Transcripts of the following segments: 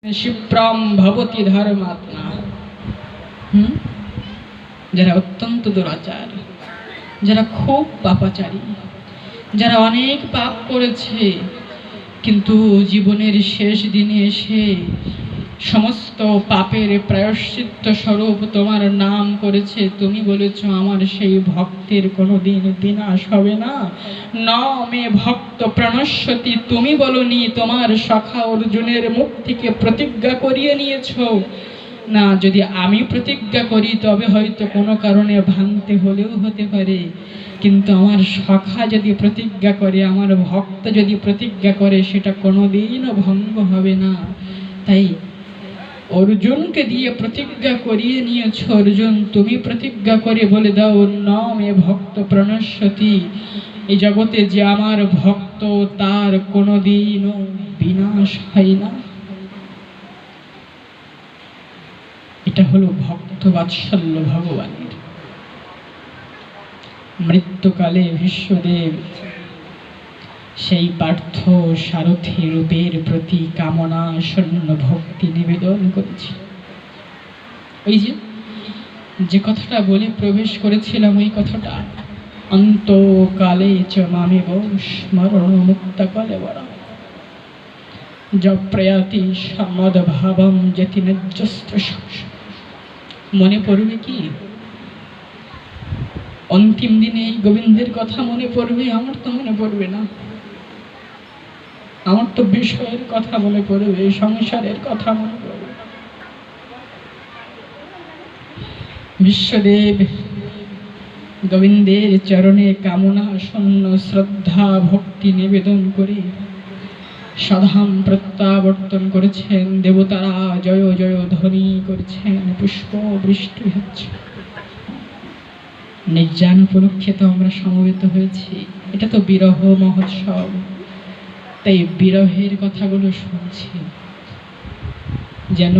শিপ্রাম ভবতি ধর্মাত্মা। যারা অত্যন্ত দুরাচার, যারা খুব পাপাচারী, যারা অনেক পাপ করেছে, কিন্তু জীবনের শেষ দিনে এসে সমস্ত পাপের প্রায়শ্চিত্ত স্বরূপ তোমার নাম করেছে, তুমি বলেছ আমার সেই ভক্তের কোনোদিন বিনাশ হবে না। ন মে ভক্ত প্রণশ্যতি, তুমি বলনি, তোমার সখা অর্জুনের মুখ থেকে প্রতিজ্ঞা করিয়ে নিয়েছ না, যদি আমি প্রতিজ্ঞা করি তবে হয়তো কোনো কারণে ভাঙতে হলেও হতে পারে, কিন্তু আমার সখা যদি প্রতিজ্ঞা করে, আমার ভক্ত যদি প্রতিজ্ঞা করে, সেটা কোনোদিনও ভঙ্গ হবে না। তাই অর্জুনকে দিয়ে প্রতিজ্ঞা করিয়ে নিয়েছ। অর্জুন, তুমি প্রতিজ্ঞা করে বলে দাও, ন মে ভক্ত প্রণশ্যতি, এই জগতে যে আমার ভক্ত তার কোনোদিনও বিনাশ হয় না। এটা হলো ভক্ত বাৎসল্য ভগবানের। মৃত্যুকালে ভীষ্মদেব সেই পার্থ সারথি রূপের প্রতি কামনা শূন্য ভক্তি নিবেদন করেছে। ওই যে কথাটা বলে প্রবেশ করেছিলাম, ওই কথাটা, অন্তকালে চ মামেব স্মরণ মুক্ত কালে বরা জপ্রয়াতি সমদভাবম যতি নজ্জস্ত। মনে পড়বে কি অন্তিম দিনে এই গোবিন্দের কথা মনে পড়বে? আমার তো মনে পড়বে না। আমার তো বিষয়ের কথা মনে পড়বে, সংসারের কথা মনে পড়বে। বিশ্বদেব গোবিন্দের চরণে কামনা শূন্য শ্রদ্ধা ভক্তি নিবেদন করে সাধাম প্রত্যাবর্তন করেছেন। দেবতারা জয় জয় ধ্বনি করছেন, পুষ্প বৃষ্টি হচ্ছে। নির্জান উপলক্ষে তো আমরা সমবেত হয়েছি, এটা তো বিরহ মহোৎসব। তাই বিরহের কথাগুলো শুনছি, যেন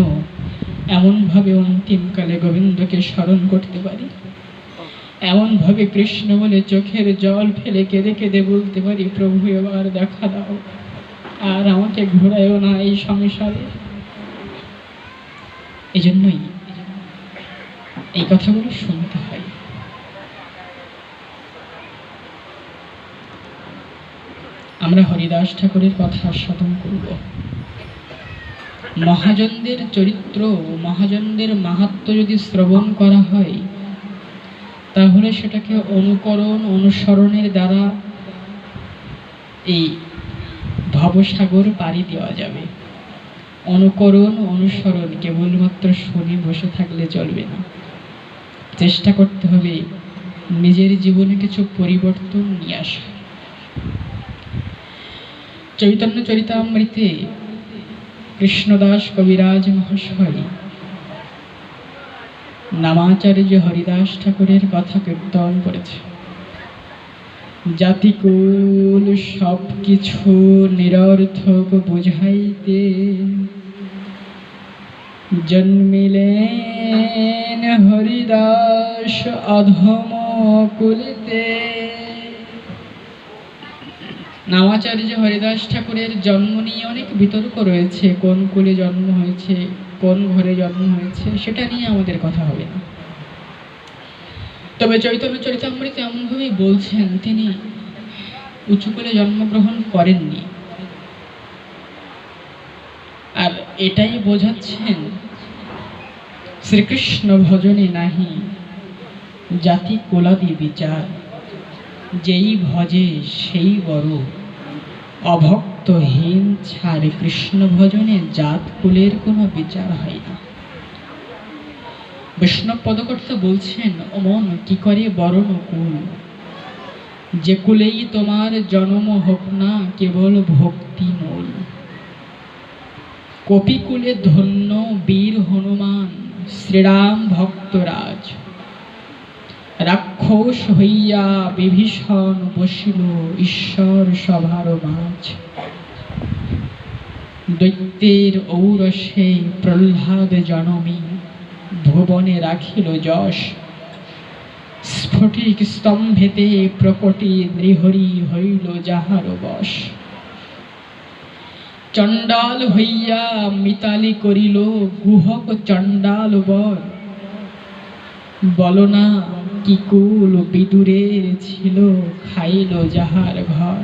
এমনভাবে অন্তিমকালে গোবিন্দকে স্মরণ করতে পারি, এমনভাবে কৃষ্ণ বলে চোখের জল ফেলে কেঁদে কেঁদে বলতে পারি, প্রভু এবার দেখা দাও, আর আমাকে ঘোরায়ও না এই সংসারে। এই জন্যই এই কথাগুলো শুনতে হয়। আমরা হরিদাস ঠাকুরের কথা স্মরণ করব। মহাজনদের চরিত্র, মহাজনদের মাহাত্ম্য যদি শ্রবণ করা হয়, তাহলে সেটাকে অনুকরণ অনুসরণের দ্বারা এই ভবসাগর পাড়ি দেওয়া যাবে। অনুকরণ অনুসরণ কেবলমাত্র শুনে বসে থাকলে চলবে না, চেষ্টা করতে হবে নিজের জীবনে কিছু পরিবর্তন নিয়ে আসা। চৈতন্য চরিতামৃতে কৃষ্ণদাস কবিরাজ মহাশয় নামাচার্য হরিদাস ঠাকুরের কথা কীর্তন করেছে। জাতিকুল সব কিছু নিরর্থক বুঝাইতে জন্মিলেন হরিদাস অধম কুলেতে। নামাচার্য হরিদাস ঠাকুরের জন্ম নিয়ে অনেক বিতর্ক রয়েছে, কোন কুলে জন্ম হয়েছে, কোন ঘরে জন্ম হয়েছে, সেটা নিয়ে আমাদের কথা হবে না। তবে চৈতন্য চরিতামৃতে এমনভাবেই বলছেন, তিনি উঁচু কুলে জন্মগ্রহণ করেননি, আর এটাই বোঝাচ্ছেন শ্রীকৃষ্ণ ভজনে নাহি জাতি কুলাদি বিচার, যেই ভজে সেই বড় অভক্তহীন ছাড়। কৃষ্ণ ভজনে জাত কুলের কোনো বিচার হয় না। বৈষ্ণব পদকর্তা বলছেন, ও মন কি করে বরণ কুল, যে কুলেই তোমার জন্ম হোক না কেবল ভক্তি মূল। কপিকুলে ধন্য বীর হনুমান শ্রীরাম ভক্তরাজ, রাক্ষস হইয়া বিভীষণ বসিল ঈশ্বর সভার মাঝ। দৈত্যের ঔরসে প্রহ্লাদ জনমী ভুবনে রাখিল যশ। স্ফটিক স্তম্ভেতে প্রকটি নৃহরি হইল যাহার বশ। চণ্ডাল হইয়া মিতালি করিল গুহক চণ্ডাল বর। বলো না কি কুল বিদুরের ছিল, খাইল যাহার ঘর।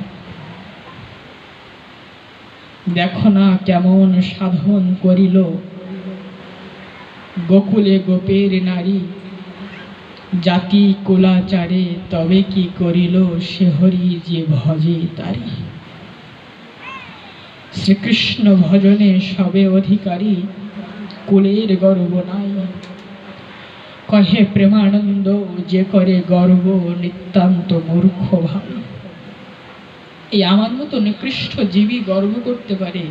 দেখো না কেমন সাধন করিল গোকুলে গোপের নারী। জাতি কুলাচারে তবে কি করিল, সে হরি যে ভজে তারি। শ্রীকৃষ্ণ ভজনে সবে অধিকারী, কুলের গর্ব নাই। কহে প্রেমানন্দ যে করে গর্ব, নিতান্ত মূর্খ ভাই। এই আমার মতো নিকৃষ্ট জীবী গর্ব করতে পারে,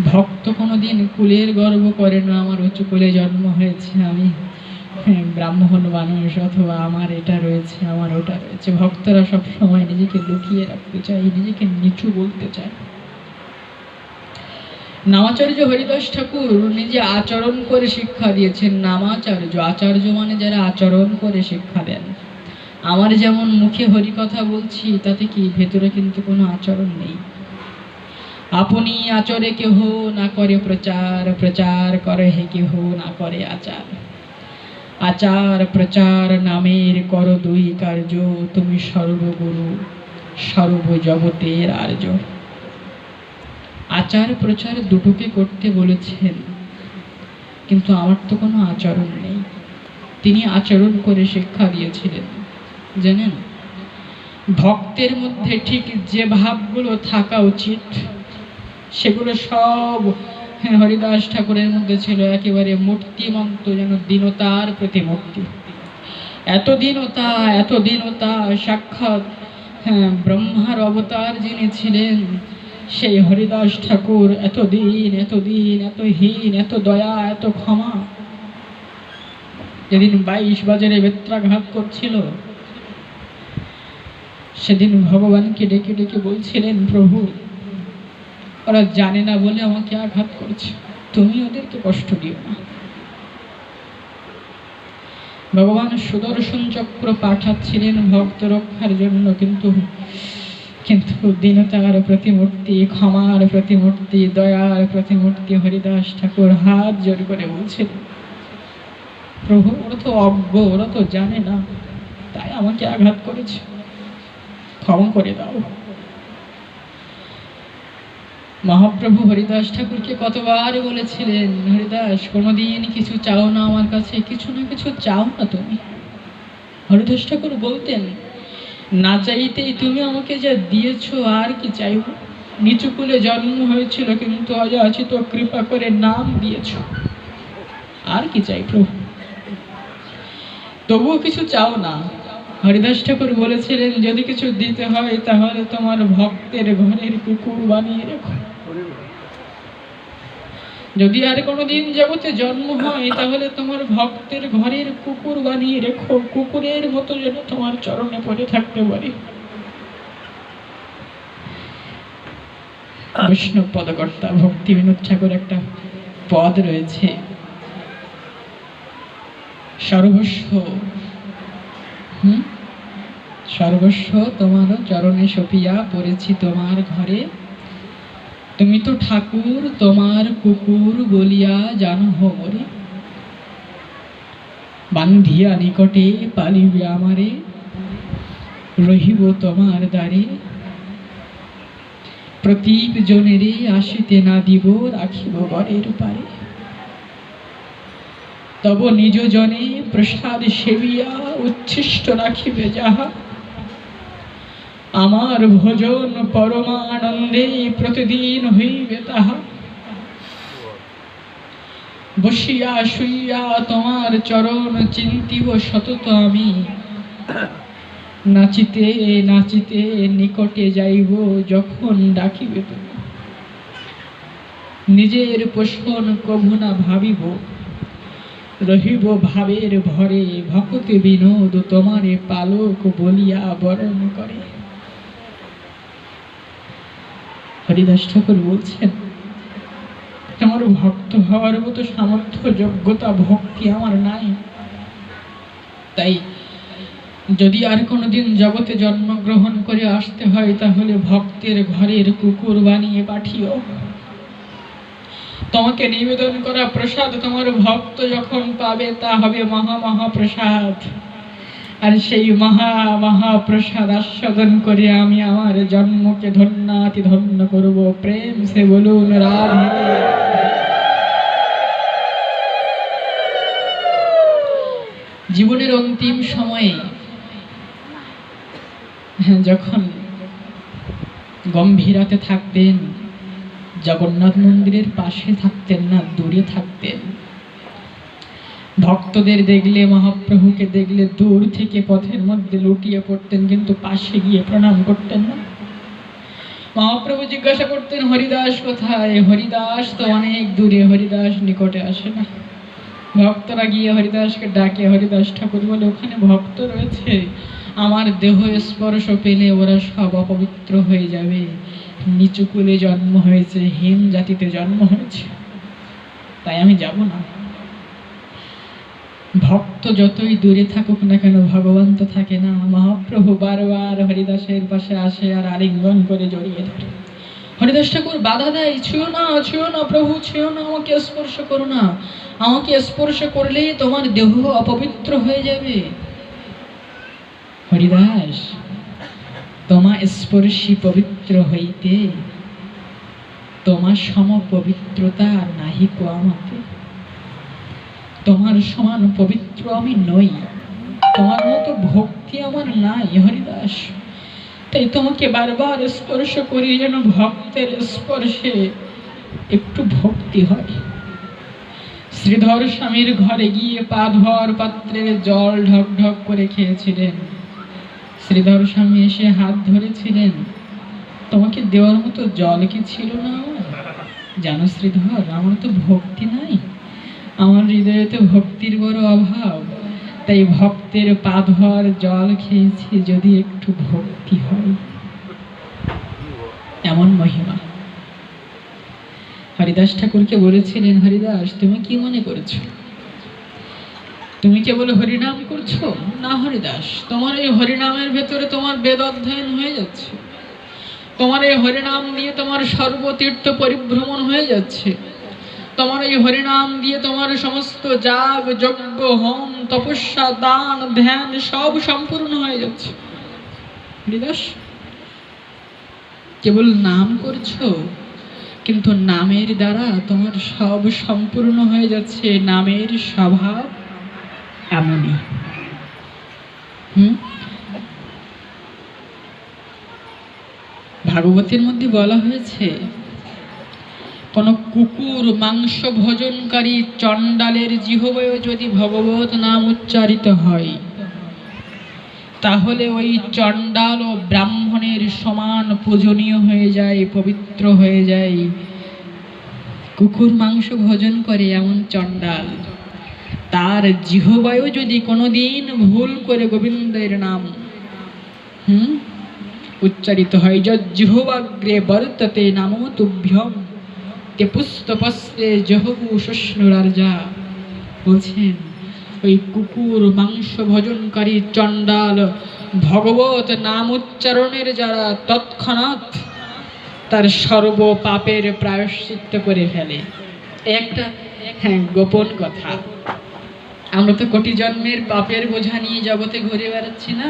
ভক্ত কোনোদিন কুলের গর্ব করে না। আমার উঁচু কুলে জন্ম হয়েছে, আমি ব্রাহ্মণ মানুষ, অথবা আমার এটা রয়েছে, আমার ওটা রয়েছে। ভক্তরা সব সময় নিজেকে লুকিয়ে রাখতে চায়, নিজেকে নিচু বলতে চায়। নামাচার্য হরিদাস ঠাকুর নিজে আচরণ করে শিক্ষা দিয়েছেন। নামাচার্য, আচার্য মানে যারা আচরণ করে শিক্ষা দেন। আমার যেমন মুখে হরি কথা বলছি, তাতে কি ভেতরে কিন্তু কোনো আচরণ নেই। আপনি আচরে কেহ না করে প্রচার, প্রচার করে হে কেহ না করে আচার। আচার প্রচার নামের কর দুই কার্য, তুমি সর্বগুরু সর্বজগতের আর্য। আচার প্রচার দুটোকে করতে বলেছেন, কিন্তু আমার তো কোনো আচরণ নেই। তিনি আচরণ করে শিক্ষা দিয়েছিলেন। জানেন, ভক্তের মধ্যে ঠিক যে ভাবগুলো থাকা উচিত সেগুলো সব হরিদাস ঠাকুরের মধ্যে ছিল। একেবারে মূর্তিমন্ত, যেন দীনতার প্রতিমূর্তি। এত দীনতা, এত দীনতা, সাক্ষাৎ ব্রহ্মার অবতার যিনি ছিলেন সেই হরিদাস ঠাকুর এত দিন, এত দিন, এত হীন, এত দয়া, এত ক্ষমা। যেদিন 22 বাজারে বেত্রাঘাত করছিল, সেদিন ভগবানকে ডেকে ডেকে বলছিলেন, প্রভু ওরা জানে না বলে আমাকে আঘাত করছে, তুমি ওদেরকে কষ্ট দিও না। ভগবান সুদর্শন চক্র পাঠাচ্ছিলেন ভক্ত রক্ষার জন্য, কিন্তু দীনতার প্রতিমূর্তি, ক্ষমার প্রতিমূর্তি, দয়ার প্রতিমূর্তি হরিদাস ঠাকুর হাত জোর করে বলছেন, প্রভু ওরা তো অজ্ঞ, ওরা তো জানে না, তাই আমাকে আঘাত করেছে, ক্ষমা করে দাও। মহাপ্রভু হরিদাস ঠাকুরকে কতবার বলেছিলেন, হরিদাস কোনোদিন কিছু চাও না আমার কাছে, কিছু না কিছু চাও না তুমি। হরিদাস ঠাকুর বলতেন, না চাইতেই তুমি আমাকে যা দিয়েছো, আর কি চাইব। নিচু কুলে জন্ম হয়েছিল, কিন্তু অযাচিত কৃপা করে নাম দিয়েছ, আর কি চাই প্রভু। তবুও কিছু চাও না। হরিদাস ঠাকুর বলেছিলেন, যদি কিছু দিতে হয় তাহলে তোমার ভক্তের ঘরের কুকুর বানিয়ে রেখো। যদি আর কোনোদিন জগতে জন্ম হয় তাহলে তোমার ভক্তের ঘরের কুকুর বানিয়ে রেখো, কুকুরের মতো যেন তোমার চরণে পড়ে থাকতে পারে। বৈষ্ণব পদকর্তা ভক্তি বিনোদ ঠাকুর একটা পদ রয়েছে, সর্বস্ব সর্বস্ব তোমার চরণে সপিয়া পড়েছি তোমার ঘরে, তুমি তো ঠাকুর তোমার কুকুর বলিয়া জানো মোরে। বান্ধিয়া নিকটে পালিবে আমারে, রহিব তোমার দ্বারে। প্রতীক জনেরে আসিতে না দিব, রাখিব ঘরের পারে। তব নিজ জনে প্রসাদ সেবিয়া, উচ্ছিষ্ট রাখিবে যাহা। আমার ভোজন পরমানন্দে, প্রতিদিন হইবে তাহা। বসিয়া শুইয়া তোমার চরণ চিন্তিব সতত আমি, নাচিতে নাচিতে নিকটে যাইব যখন ডাকিবে তুমি। নিজের পোষণ কভু না ভাবিব, রহিব ভাবের ভরে। ভক্তি বিনোদ তোমারে পালক বলিয়া বরণ করে। হরিদাস ঠাকুর বলছেন, আমার ভক্ত হওয়ার মতো সামর্থ্য, যোগ্যতা, ভক্তি আমার নাই। তাই যদি আর কোনোদিন জগতে জন্মগ্রহণ করে আসতে হয় তাহলে ভক্তের ঘরের কুকুর বানিয়ে পাঠিও। তোমাকে নিবেদন করা প্রসাদ তোমার ভক্ত যখন পাবে তা হবে মহা মহাপ্রসাদ। আর সেই মহা মহাপ্রসাদ আস্বাদন করে আমি আমার জন্মকে ধন্যাতি ধন্য করব। প্রেম সে বলুন রাধে। জীবনের অন্তিম সময়ে যখন গম্ভীরাতে থাকতেন, জগন্নাথ মন্দিরের পাশে থাকতেন না, দূরে থাকতেন। ভক্তদের দেখলে, মহাপ্রভুকে দেখলে দূর থেকে পথের মধ্যে লুটিয়ে পড়তেন, কিন্তু পাশে গিয়ে প্রণাম করতেন না। মহাপ্রভু জিজ্ঞাসা করতেন, হরিদাস কোথায়? হরিদাস তো অনেক দূরে, হরিদাস নিকটে আসে না। ভক্তরা গিয়ে হরিদাসকে ডাকে, হরিদাস ঠাকুর বলে, ওখানে ভক্ত রয়েছে, আমার দেহ স্পর্শ পেলে ওরা সব অপবিত্র হয়ে যাবে। নিচু কুলে জন্ম হয়েছে, হীন জাতিতে জন্ম হয়েছে, তাই আমি যাব না। ভক্ত যতই দূরে থাকুক না কেন, ভগবান তো থাকে না। মহাপ্রভু বারবার হরিদাসের পাশে আসে আর আলিঙ্গন করে জড়িয়ে ধরে। হরিদাস ঠাকুর বাধা দেয়, ছুঁয়ো না, ছুঁয়ো না প্রভু, ছুঁয়ো না, আমাকে স্পর্শ করো না। আমাকে স্পর্শ করলেই তোমার দেহ অপবিত্র হয়ে যাবে। হরিদাস, তোমা স্পর্শী পবিত্র হইতে, তোমার সম পবিত্রতা আর নাহি কো আমাতে। তোমার সমান পবিত্র আমি নই, তোমার মতো ভক্তি আমার নাই হরিদাস। তাই তোমাকে বারবার স্পর্শ করি যেন ভক্তের স্পর্শে একটু ভক্তি হয়। শ্রীধর স্বামীর ঘরে গিয়ে পাধর পাত্রে জল ঢক ঢক করে খেয়েছিলেন। শ্রীধর স্বামী এসে হাত ধরেছিলেন, তোমাকে দেওয়ার মতো জল কি ছিল না আমার? জানো শ্রীধর, আমার তো ভক্তি নাই, আমার হৃদয়ে তো ভক্তির বড় অভাব, তাই ভক্তের পাধর জল খেয়েছি যদি একটু ভক্তি হয়। এমন মহিমা। হরিদাস ঠাকুরকে বলেছিলেন, হরিদাস তুমি কি মনে করেছো? তুমি কেবল হরিনাম করছো না হরিদাস? তোমার এই হরিনামের ভেতরে তোমার বেদ অধ্যয়ন হয়ে যাচ্ছে, তোমার এই হরিনাম দিয়ে তোমার সর্বতীর্থ পরিভ্রমণ হয়ে যাচ্ছে, তোমার এই হরিনাম দিয়ে তোমার সমস্ত যাগ যজ্ঞ হোম তপস্যা দান ধ্যান সব সম্পূর্ণ হয়ে যাচ্ছে। হরিদাস, কেবল নাম করছো, কিন্তু নামের দ্বারা তোমার সব সম্পূর্ণ হয়ে যাচ্ছে। নামের স্বভাব এমনই। ভাগবতের মধ্যে বলা হয়েছে, কোন কুকুর মাংস ভোজনকারী চণ্ডালের জিহ্বায় যদি ভগবত নাম উচ্চারিত হয়, তাহলে ওই চণ্ডাল ও ব্রাহ্মণের সমান পূজনীয় হয়ে যায়, পবিত্র হয়ে যায়। কুকুর মাংস ভোজন করে এমন চণ্ডাল, তার জিহ্বায় যদি কোনোদিন ভুল করে গোবিন্দের নাম উচ্চারিত হয়, জিহ্বাগ্রে বর্ততে নামো তুভ্যম তে পুস্তপস্তে জহবু শশ্নুরার্যা। বলছেন, ওই কুকুর মাংস ভোজনকারী চণ্ডাল ভগবত নাম উচ্চারণের যারা তৎক্ষণাৎ তার সর্ব পাপের প্রায়শ্চিত্ত করে ফেলে। একটা গোপন কথা, আমরা তো কোটি জন্মের পাপের বোঝা নিয়ে জগতে ঘুরে বেড়াচ্ছি না।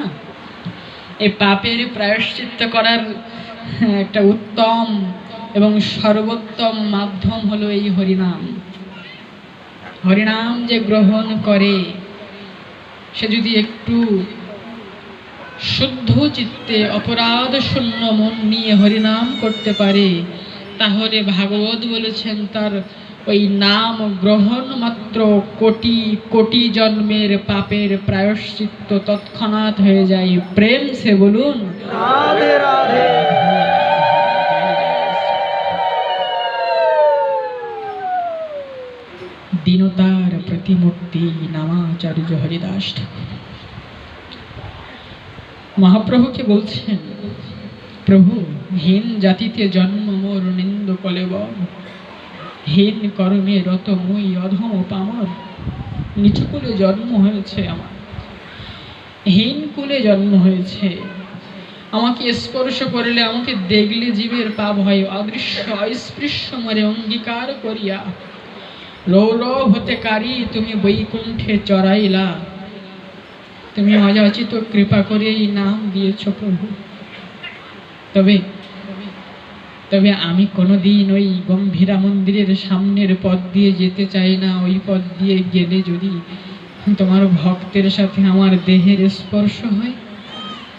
এই পাপের প্রায়শ্চিত্ত করার একটা উত্তম এবং সর্বোত্তম মাধ্যম হলো এই হরিনাম। হরিনাম যে গ্রহণ করে, সে যদি একটু শুদ্ধ চিত্তে অপরাধ শূন্য মন নিয়ে হরিনাম করতে পারে, তাহলে ভাগবত বলেছেন তার ওই নাম গ্রহণ মাত্র কোটি কোটি জন্মের পাপের প্রায়শ্চিত্ত তৎক্ষণাৎ হয়ে যায়। প্রেম সে বলুন রাধে রাধে। দীনতার প্রতিমূর্তি নামাচার্য হরিদাস ঠাকুর মহাপ্রভুকে বলছেন, প্রভু হীন জাতিতে জন্ম মোর নিন্দ কলেব, হীন কর্মে রত মুই অধম পামর। নিচু কুলে জন্ম হয়েছে আমার, হীন কুলে জন্ম হয়েছে, আমাকে স্পর্শ করলে, আমাকে দেখলে জীবের পাপ হয় অদৃশ্য অস্পৃশ্য মরে অঙ্গীকার করিয়া লৌলভ হতে কারি তুমি বৈকুণ্ঠে চড়াইলা। তুমি অযাচিত কৃপা করে এই নাম দিয়েছ প্রভু। তবে তবে আমি কোনোদিন ওই গম্ভীরা মন্দিরের সামনের পথ দিয়ে যেতে চাই না। ওই পথ দিয়ে গেলে যদি তোমার ভক্তের সাথে আমার দেহের স্পর্শ হয়,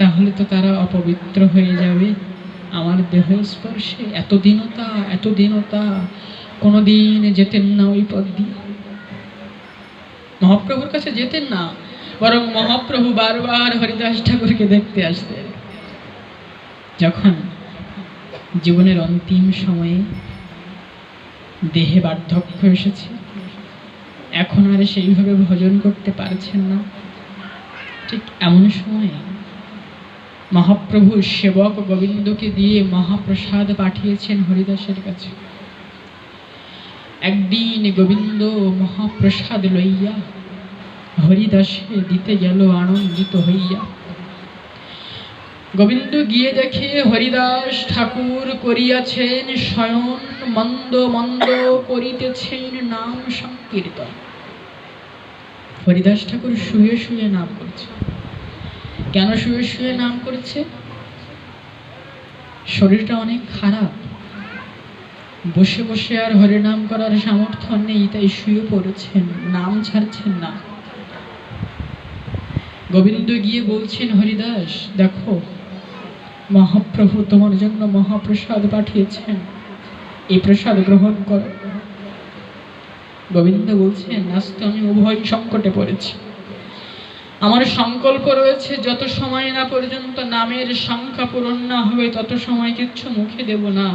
তাহলে তো তারা অপবিত্র হয়ে যাবে আমার দেহ স্পর্শে। এত দীনতা কোনোদিন যেতেন না ওই পথ দিয়ে, মহাপ্রভুর কাছে যেতেন না। বরং মহাপ্রভু বারবার হরিদাস ঠাকুরকে দেখতে আসতেন। যখন জীবনের অন্তিম সময়ে দেহে বার্ধক্য এসেছে, এখন আর সেইভাবে ভজন করতে পারছেন না, ঠিক এমন সময়ে মহাপ্রভু সেবক গোবিন্দকে দিয়ে মহাপ্রসাদ পাঠিয়েছেন হরিদাসের কাছে। একদিন গোবিন্দ মহাপ্রসাদ লইয়া হরিদাসে দিতে গেল আনন্দিত হইয়া। গোবিন্দ গিয়ে দেখে হরিদাস ঠাকুর করিয়াছেন শয়ন, মন্দ মন্দ করিতেছেন নাম সংকীর্তন। হরিদাস ঠাকুর শুয়ে শুয়ে নাম করছে। কেন শুয়ে শুয়ে নাম করছে? শরীরটা অনেক খারাপ, বসে বসে আর হরিনাম করার সামর্থ্য নেই, তাই শুয়ে পড়েছেন, নাম ছাড়ছেন না। গোবিন্দ গিয়ে বলছেন, হরিদাস দেখো, মহাপ্রভু তোমার জন্য মহাপ্রসাদ পাঠিয়েছেন, এই প্রসাদ গ্রহণ করো। গোবিন্দ বলছেন, আজ তো আমি উভয় সংকটে পড়েছি। আমার সংকল্প রয়েছে যত সময় না পর্যন্ত নামের সংখ্যা পূরণ না হবে তত সময় কিচ্ছু মুখে দেব না,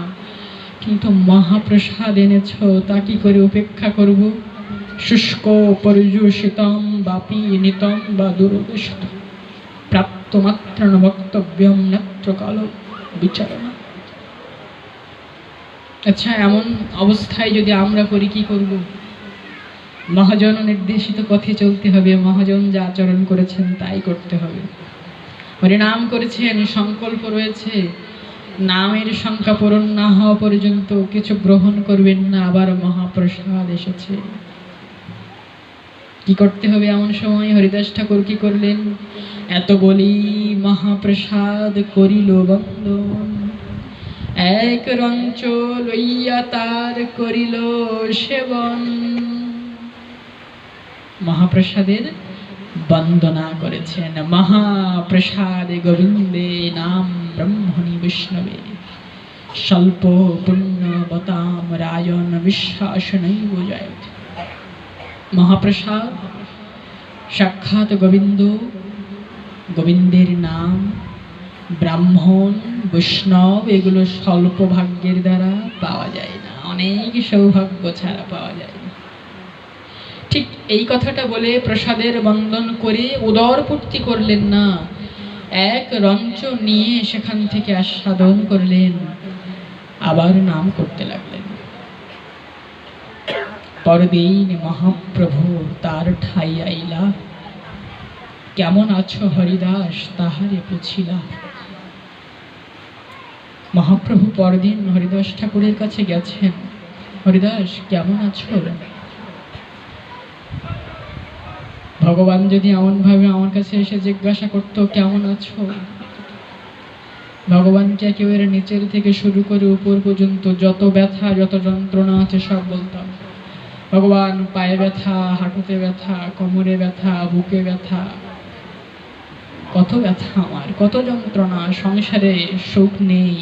কিন্তু মহাপ্রসাদ এনেছ, তা কি করে উপেক্ষা করব? শুষ্ক পর্যুষিতম বাপি নিতম বা দুরুদেশত প্রাপ্ত মাত্র বক্তব্যম নেত্র কাল বিচারণা। আচ্ছা, এমন অবস্থায় যদি আমরা করি, কি করব? মহাজন নির্দেশিত পথে চলতে হবে, মহাজন যা আচরণ করেছেন তাই করতে হবে। হরিনাম করেছেন, সংকল্প রয়েছে, নামের সংখ্যা পূরণ না হওয়া পর্যন্ত কিছু গ্রহণ করবেন না। আবার মহাপ্রসাদ এসেছে, কি করতে হবে এমন সময়? হরিদাস ঠাকুর কি করলেন? এত বলি মহাপ্রসাদ করিল বন্দন, এক রঞ্চ লইয়া তার করিল সেবন। মহাপ্রসাদের বন্দনা করেছেন। মহাপ্রসাদে গোবিন্দে নাম ব্রহ্মণি বিষ্ণবে, স্বল্প পুণ্যবতাম রাজন বিশ্বাস নৈব জয়ত। মহাপ্রসাদ সাক্ষাৎ গোবিন্দ, গোবিন্দের নাম, ব্রাহ্মণ বৈষ্ণব এগুলো স্বল্প ভাগ্যের দ্বারা পাওয়া যায় না, অনেক সৌভাগ্য ছাড়া পাওয়া যায় না। ঠিক এই কথাটা বলে প্রসাদের বন্দন করে উদর পূর্তি করলেন না, এক রঞ্চ নিয়ে সেখান থেকে আস্বাদন করলেন, আবার নাম করতে লাগলেন। পরদিন মহাপ্রভু তার ঠাই আইলা, কেমন আছো হরিদাস তাহারে পুছিলা। মহাপ্রভু পরদিন হরিদাস ঠাকুরের কাছে গেছেন, হরিদাস কেমন আছো? ভগবান যদি এমন ভাবে আমার কাছে এসে জিজ্ঞাসা করতো কেমন আছো, ভগবানকে একেবারে নিচের থেকে শুরু করে উপর পর্যন্ত যত ব্যথা যত যন্ত্রণা আছে সব বলতাম। ভগবান পায়ে ব্যথা, হাঁটুতে ব্যথা, কোমরে ব্যথা, বুকে ব্যথা, কত ব্যথা আমার, কত যন্ত্রণা, সংসারে সুখ নেই,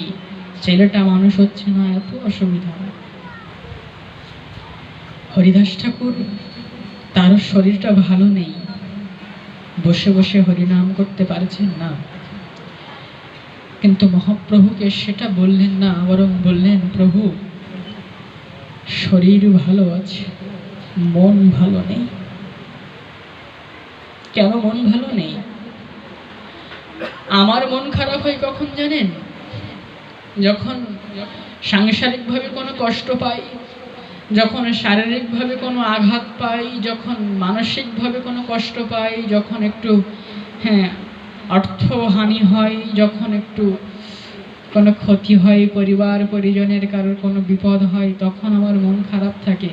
ছেলেটা মানুষ হচ্ছে না, এত অসুবিধা। হরিদাস ঠাকুর তার শরীরটা ভালো নেই, বসে বসে হরিনাম করতে পারছেন না, কিন্তু মহাপ্রভুকে সেটা বললেন না, বরং বললেন, প্রভু শরীর ভালো আছে, মন ভালো নেই। কেন মন ভালো নেই? আমার মন খারাপ হয় কখন জানেন? যখন সাংসারিকভাবে কোনো কষ্ট পাই, যখন শারীরিকভাবে কোনো আঘাত পাই, যখন মানসিকভাবে কোনো কষ্ট পাই, যখন একটু অর্থহানি হয়, যখন একটু কোনো ক্ষতি হয়, পরিবার পরিজনের কারোর কোনো বিপদ হয়, তখন আমার মন খারাপ থাকে।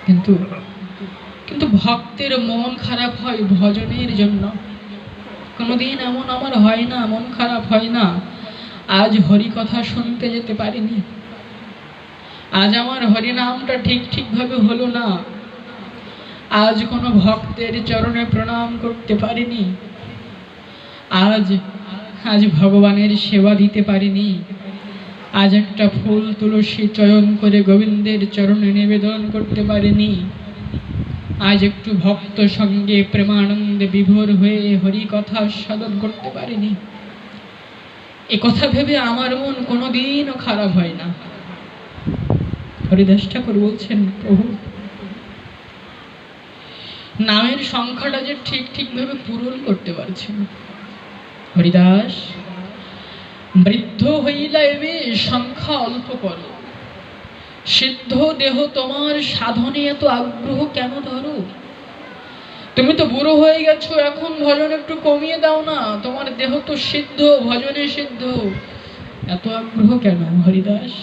কিন্তু কিন্তু ভক্তের মন খারাপ হয় ভজনের জন্য। কোনোদিন এমন আমার হয় না, মন খারাপ হয় না আজ হরি কথা শুনতে যেতে পারিনি, আজ আমার হরিনামটা ঠিকভাবে হলো না, আজ কোনো ভক্তের চরণে প্রণাম করতে পারিনি, আজ আজ ভগবানের সেবা দিতে পারিনি, আজ একটা ফুল তুলসী চয়ন করে গোবিন্দের চরণে নিবেদন করতে পারিনি, আজ একটু ভক্ত সঙ্গে প্রেমানন্দে বিভোর হয়ে হরি কথা সাধন করতে পারিনি। এ কথা ভেবে আমার মন কোনোদিনও খারাপ হয় না। হরিদাস ঠাকুর বলছেন, প্রভু নামের সংখ্যাটা যে ঠিকভাবে পূরণ করতে পারছি না। হরিদাস, বৃদ্ধ হইলা এবে সংখ্যা অল্প করো, সিদ্ধ দেহ তোমার সাধনে এত আগ্রহ কেন ধরো? তুমি তো বুড়ো হয়ে গেছো, এখন ভজন একটু কমিয়ে দাও না, তোমার দেহ তো সিদ্ধ, ভজনে সিদ্ধ, এত আগ্রহ কেন? হরিদাস,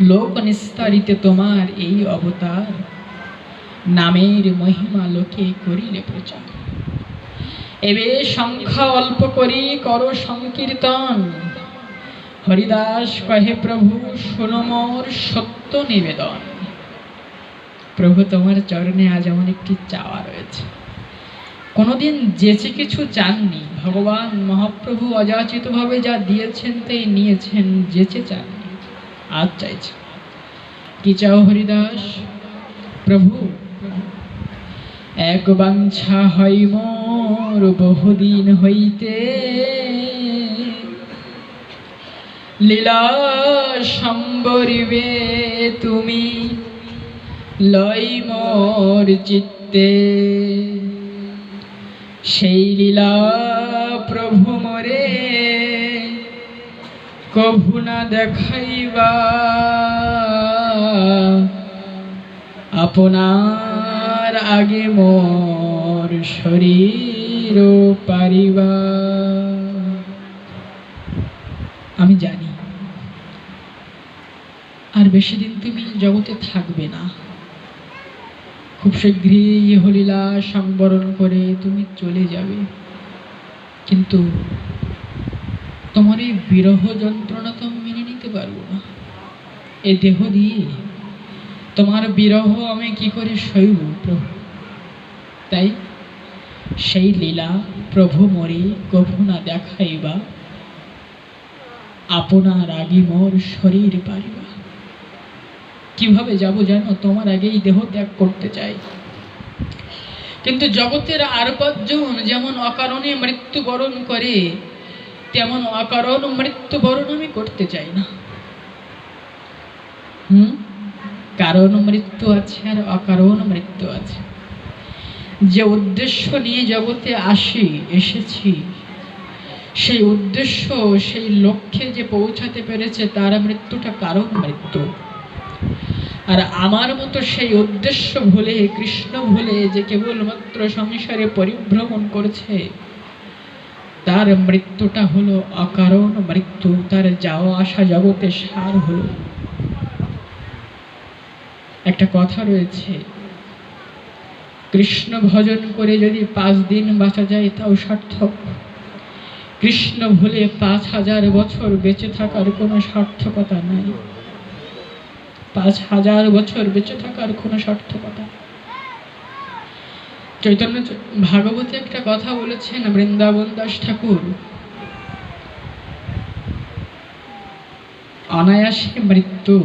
লোক নিস্তারিতে তোমার এই অবতার, নামের মহিমা লোকে করিলে প্রচার। এবে সংখ্যা অল্প করি করো সংকীর্তন। হরিদাস কহে, প্রভু শোনো মোর সত্য নিবেদন। প্রভু তোমার চরণে আজ আমার একটি চাওয়া রয়েছে। কোনোদিন যেচে কিছু চাননি, ভগবান মহাপ্রভু অযাচিতভাবে যা দিয়েছেন তাই নিয়েছেন, যেচে চাননি, আজ চাইছে। কি চাও হরিদাস? প্রভু এক বাঞ্ছা হয় মোর বহুদিন হইতে, লীলা সম্বরিবে তুমি লয় মোর চিত্তে। সেই লীলা প্রভু মোরে কভু না দেখাইবা, আপনার আগে মোর শরীর পারিবা। আমি জানি আর বেশি দিন তুমি জগতে থাকবে না, খুব শীঘ্রই হলিলা সংবরণ করে তুমি চলে যাবে। কিন্তু তোমার এই বিরহ যন্ত্রণা তো আমি মেনে নিতে পারবো না। এই দেহ দিয়ে তোমার বিরহ আমি কি করে সইব প্রভু? তাই সেই লীলা প্রভু মোরে কভু না দেখাইবা, আপনার আগে মোর শরীর পারিবা। কিভাবে যাব জানো? তোমার আগেই দেহ ত্যাগ করতে চাই। কিন্তু জগতের আর পাঁচজন যেমন অকারণে মৃত্যুবরণ করে, তেমন অকারণ মৃত্যুবরণ আমি করতে চাই না। কারণ মৃত্যু আছে আর অকারণ মৃত্যু আছে। যে উদ্দেশ্য নিয়ে জগতে এসেছি, সেই উদ্দেশ্য, সেই লক্ষ্যে যে পৌঁছাতে পেরেছে তার মৃত্যুটা কারণ মৃত্যু। আর আমার মতো সেই উদ্দেশ্য ভুলে, কৃষ্ণ ভুলে যে কেবলমাত্র সংসারে পরিভ্রমণ করছে, তার মৃত্যুটা হলো অকারণ মৃত্যু। তার যাওয়া আসা জগতে সার হলো। একটা কথা রয়েছে, কৃষ্ণ ভজন করে যদি 5 দিন বাঁচা যায় তাও সার্থক। কৃষ্ণ ভুলে 5000 বছর বেঁচে থাকার কোনো সার্থকতা নাই। 5000 বছর বেঁচে থাকার কোনো সার্থকতা। চৈতন্য ভাগবতে একটা কথা বলেছেন বৃন্দাবন দাস ঠাকুর, অনায়াসে মৃত্যু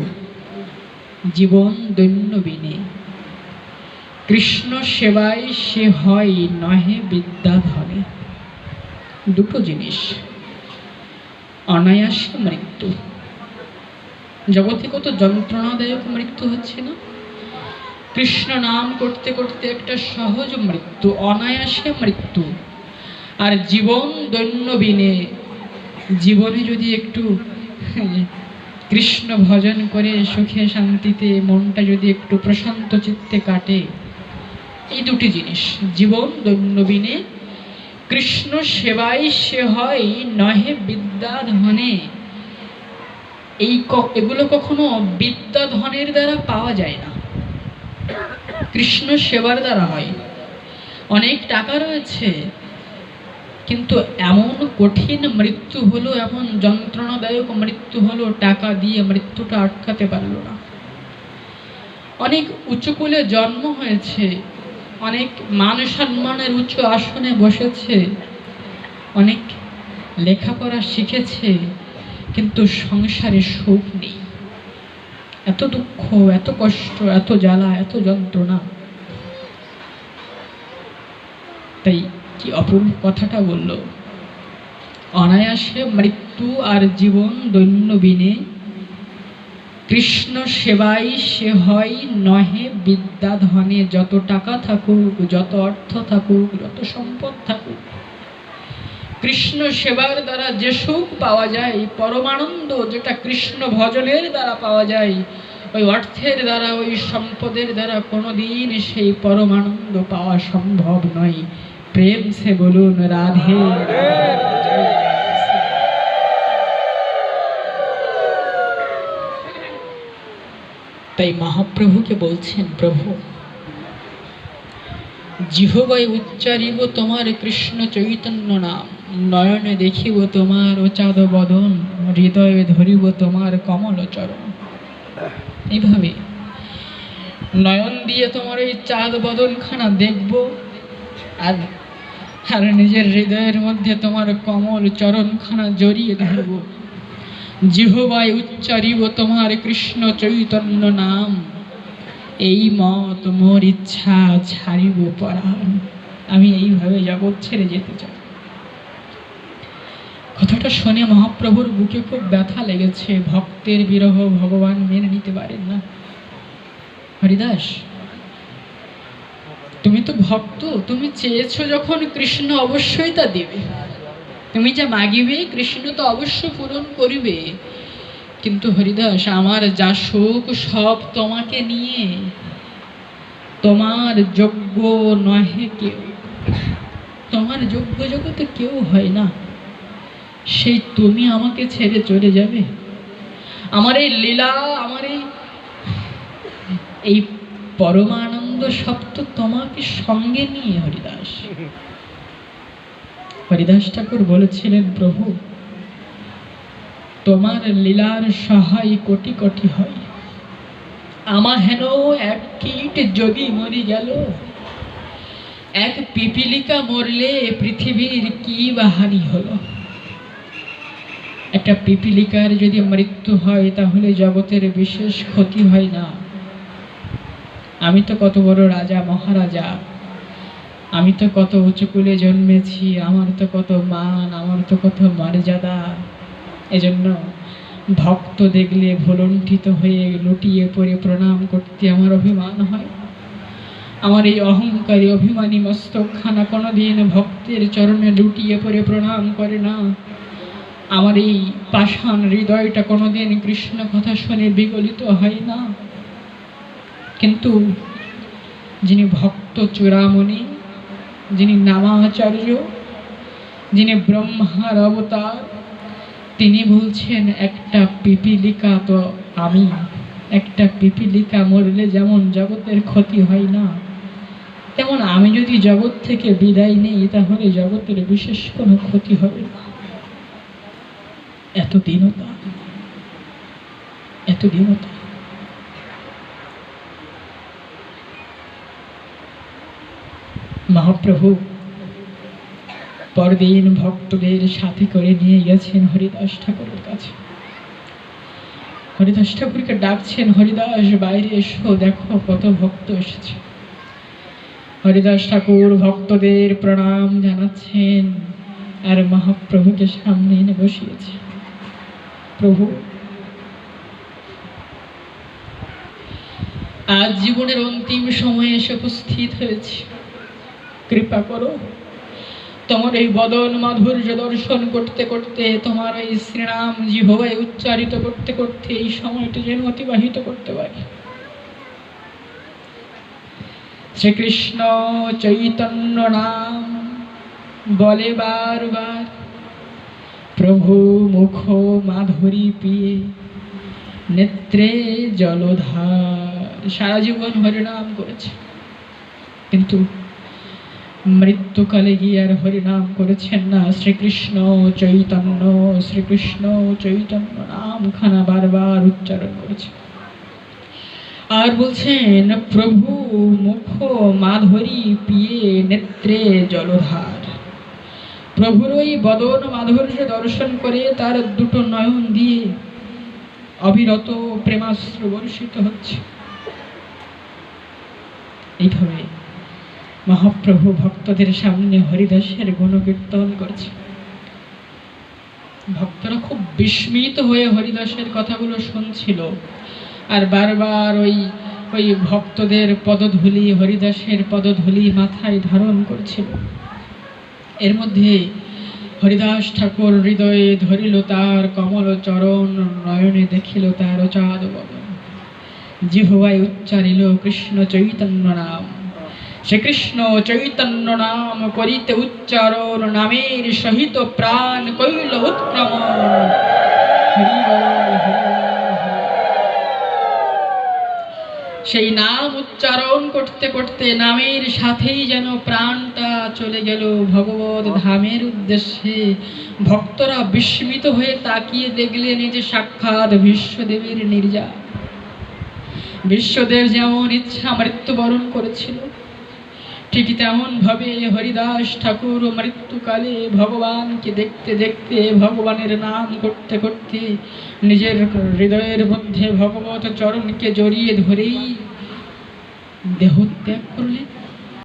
জীবন দৈন্য বিনে, কৃষ্ণ সেবায় সে হয় নহে বিদ্যা ধনে। দুটো জিনিস, অনায়াসে মৃত্যু। জগতে কত যন্ত্রণাদায়ক মৃত্যু হচ্ছে না? কৃষ্ণ নাম করতে করতে একটা সহজ মৃত্যু, অনায়াসে মৃত্যু। আর জীবন দৈন্য বিনে, জীবনে যদি একটু কৃষ্ণ ভজন করে সুখে শান্তিতে মনটা যদি একটু প্রশান্ত চিত্তে কাটে, এই দুটি জিনিস, জীবন দৈনন্দিনে কৃষ্ণ সেবায় সে হয় নহে বিদ্যা ধনে। এগুলো কখনো বিদ্যা ধনের দ্বারা পাওয়া যায় না, কৃষ্ণ সেবার দ্বারা হয়। অনেক টাকা রয়েছে, কিন্তু এমন কঠিন মৃত্যু হলো, এমন যন্ত্রণাদায়ক মৃত্যু হলো, টাকা দিয়ে মৃত্যুটা আটকাতে পারলো না। অনেক উঁচু কুলে জন্ম হয়েছে, অনেক মান সম্মানের উচ্চ আসনে বসেছে, অনেক লেখাপড়া শিখেছে, কিন্তু সংসারে সুখ নেই। এত দুঃখ, এত কষ্ট, এত জ্বালা, এত যন্ত্রণা। তাই কি অপূর্ব কথাটা বলল, অনায়াসে মৃত্যু আর জীবন দৈন্যবিনে কৃষ্ণ সেবাই সে হয় নহে বিদ্যা ধনে। যত টাকা থাকুক, যত অর্থ থাকুক, যত সম্পদ থাকুক, কৃষ্ণ সেবার দ্বারা যে সুখ পাওয়া যায়, পরমানন্দ যেটা কৃষ্ণ ভজনের দ্বারা পাওয়া যায়, ওই অর্থের দ্বারা, ওই সম্পদের দ্বারা কোনোদিন সেই পরমানন্দ পাওয়া সম্ভব নয়। প্রেম সে বলুন রাধে। তাই মহাপ্রভুকে বলছেন, প্রভু জিহ্বায় উচ্চারিব তোমার কৃষ্ণ চৈতন্য নাম, নয়নে দেখিব তোমার অচাদ বদন, হৃদয়ে ধরিব তোমার কমল চরণ। এইভাবে নয়ন দিয়ে তোমার এই চাঁদ বদনখানা দেখব, আর আর নিজের হৃদয়ের মধ্যে তোমার কমল চরণখানা জড়িয়ে ধরব। জিহ্বায় উচ্চারিব তোমার কৃষ্ণ চৈতন্য নাম, এই মত মোর ইচ্ছা ছাড়িব পরাণ। আমি এইভাবে জগৎ ছেড়ে যেতে চাই। কথাটা শুনে মহাপ্রভুর বুকে খুব ব্যথা লেগেছে। ভক্তের বিরহ ভগবান মেনে নিতে পারেন না। হরিদাস, তুমি তো ভক্ত, তুমি চেয়েছো যখন, কৃষ্ণ অবশ্যই তা দেবে। তুমি যা মাগিবে কৃষ্ণ তো অবশ্য পূরণ করিবে। কিন্তু হরিদাস, আমার যা সুখ সব তোমাকে নিয়ে, তোমার যোগ্য নহে কেউ। তোমার যোগ্য জগতে কেউ হয় না। সেই তুমি আমাকে ছেড়ে চলে যাবে? আমার এই লীলা, আমার এই পরমানন্দ সব তো তোমাকে সঙ্গে নিয়ে। হরিদাস, হরিদাস ঠাকুর বলেছিলেন, প্রভু তোমার লীলার সহায় কোটি কোটি হয়, আমা হেন এক কীট যদি মরি গেল, এক পিপিলিকা মরলে পৃথিবীর কি বা হানি হলো। একটা পিপিলিকার যদি মৃত্যু হয় তাহলে জগতের বিশেষ ক্ষতি হয় না। আমি তো কত বড় রাজা মহারাজা, আমি তো কত উঁচুকুলে জন্মেছি, আমার তো কত মান, আমার তো কত মর্যাদা। এজন্য ভক্ত দেখলে ভুলণ্ঠিত হয়ে লুটিয়ে পড়ে প্রণাম করতে আমার অভিমান হয়। আমার এই অহংকারী অভিমানী মস্তকখানা কোনোদিন ভক্তের চরণে লুটিয়ে পড়ে প্রণাম করে না। আমার এই পাষাণ হৃদয়টা কোনোদিন কৃষ্ণ কথা শুনে বিগলিত হয় না। কিন্তু যিনি ভক্ত চূড়ামণি, যিনি নামাচার্য, যিনি ব্রহ্মার অবতার, তিনি বলছেন একটা পিপিলিকা তো আমি। একটা পিপিলিকা মরলে যেমন জগতের ক্ষতি হয় না, তেমন আমি যদি জগৎ থেকে বিদায় নেই তাহলে জগতের বিশেষ কোনো ক্ষতি হবে না। এত দীনতা, এত দীনতা। মহাপ্রভু পরদিন ভক্তদের সাথে করে নিয়ে গেছেন হরিদাস ঠাকুরের কাছে। হরিদাস ঠাকুরকে ডাকছেন, হরিদাস বাইরে এসো, দেখো কত ভক্ত এসেছে। হরিদাস ঠাকুর ভক্তদের প্রণাম জানাচ্ছেন আর মহাপ্রভুকে সামনে এনে বসিয়েছে। প্রভু, আজ জীবনের অন্তিম সময়ে এসে উপস্থিত হয়েছে, কৃপা করো। তোমার এই বদন মাধুর্য দর্শন করতে করতে, তোমার এই শ্রীনাম জিহ্বায় উচ্চারিত করতে করতে এই সময়টি যেন অতিবাহিত করতে পারি। শ্রীকৃষ্ণ চৈতন্য নাম বলে বারবার, প্রভু মুখ মাধুরী পিয়ে নেত্রে জলধার। সারা জীবন হরিনাম করেছে, কিন্তু মৃত্যুকালে গিয়ে আর হরিনাম করেছেন না। শ্রীকৃষ্ণ চৈতন্য নাম খানা বারবার উচ্চারণ করেছে। আর বলছেন, প্রভু মুখ মাধুরী পিয়ে নেত্রে জলধার। প্রভুর ওই বদন মাধুর্য দর্শন করে তার দুটো নয়ন দিয়ে অবিরত প্রেমাশ্রু বর্ষিত হচ্ছে। এইভাবে মহাপ্রভু ভক্তদের সামনে হরিদাসের গুণকীর্তন করছে। ভক্তরা খুব বিস্মিত হয়ে হরিদাসের কথাগুলো শুনছিল, আর বারবার ওই ভক্তদের পদধূলি, হরিদাসের পদধূলি মাথায় ধারণ করছিল। এর মধ্যে হরিদাস ঠাকুর হৃদয়ে ধরিল তার কমল চরণ, নয়নে দেখিল তার চাঁদ বদন, জিহ্বায় উচ্চারিল কৃষ্ণ চৈতন্য নাম। শ্রীকৃষ্ণ চৈতন্য নাম করিতে উচ্চারণ, নামের সহিত প্রাণ কইল উৎক্রমণ। হরি বল, হরি বল। সেই নাম উচ্চারণ করতে করতে নামের সাথেই যেন প্রাণটা চলে গেল ভগবত ধামের উদ্দেশ্যে। ভক্তরা বিস্মিত হয়ে তাকিয়ে দেখলেন যে সাক্ষাৎ বিশ্বদেবের নির্যাত। বিশ্বদেব যেমন ইচ্ছা মৃত্যুবরণ করেছিল, ঠিক তেমন ভাবে হরিদাস ঠাকুর মৃত্যুকালে ভগবানকে দেখতে দেখতে, ভগবানের নাম করতে করতে নিজের হৃদয়ের মধ্যে ভগবত চরণকে জড়িয়ে ধরেই দেহত্যাগ করলেন।